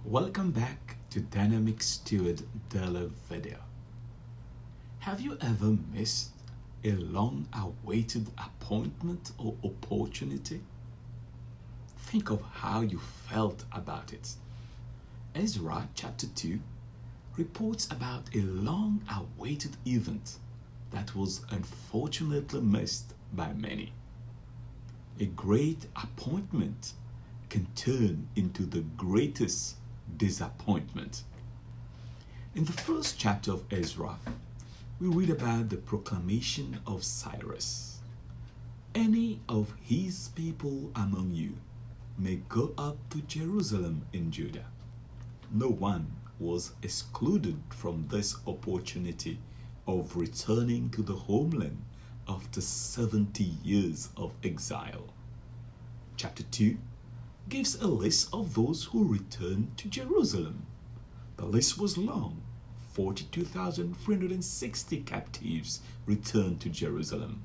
Welcome back to Dynamic Steward Daily Video. Have you ever missed a long-awaited appointment or opportunity? Think of how you felt about it. Ezra chapter 2 reports about a long-awaited event that was unfortunately missed by many. A great appointment can turn into the greatest disappointment. In the first chapter of Ezra, we read about the proclamation of Cyrus. Any of his people among you may go up to Jerusalem in Judah. No one was excluded from this opportunity of returning to the homeland after 70 years of exile. Chapter 2 gives a list of those who returned to Jerusalem. The list was long. 42,360 captives returned to Jerusalem.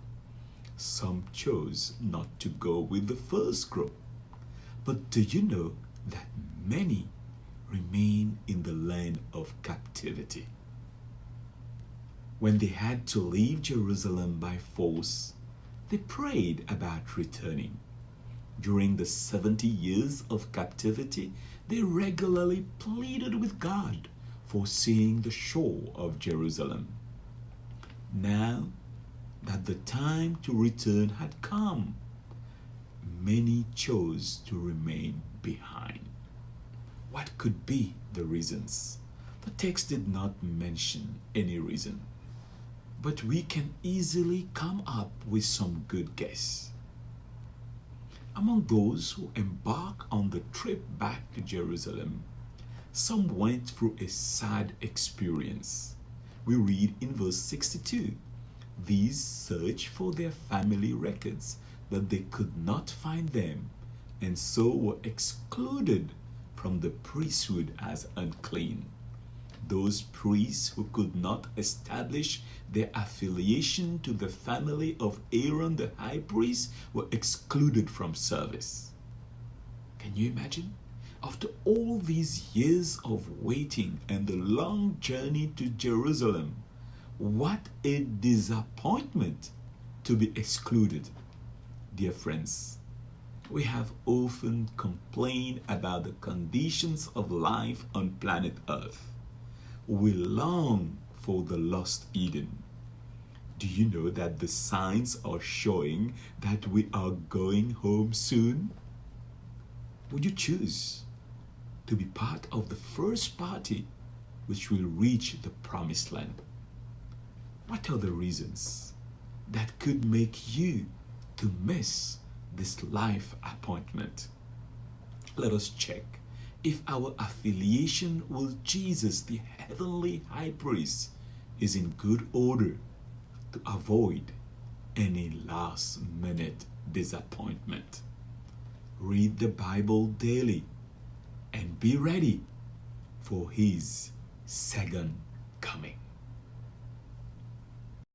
Some chose not to go with the first group. But do you know that many remain in the land of captivity? When they had to leave Jerusalem by force, they prayed about returning. During the 70 years of captivity, they regularly pleaded with God for seeing the shore of Jerusalem. Now that the time to return had come, many chose to remain behind. What could be the reasons? The text did not mention any reason, but we can easily come up with some good guess. Among those who embark on the trip back to Jerusalem, some went through a sad experience. We read in verse 62, these searched for their family records, but they could not find them, and so were excluded from the priesthood as unclean. Those priests who could not establish their affiliation to the family of Aaron the high priest were excluded from service. Can you imagine? After all these years of waiting and the long journey to Jerusalem, what a disappointment to be excluded. Dear friends, we have often complained about the conditions of life on planet Earth. We long for the lost Eden. Do you know that the signs are showing that we are going home soon? Would you choose to be part of the first party which will reach the promised land? What are the reasons that could make you to miss this life appointment? Let us check if our affiliation with Jesus, the heavenly high priest, is in good order to avoid any last-minute disappointment. Read the Bible daily and be ready for his second coming.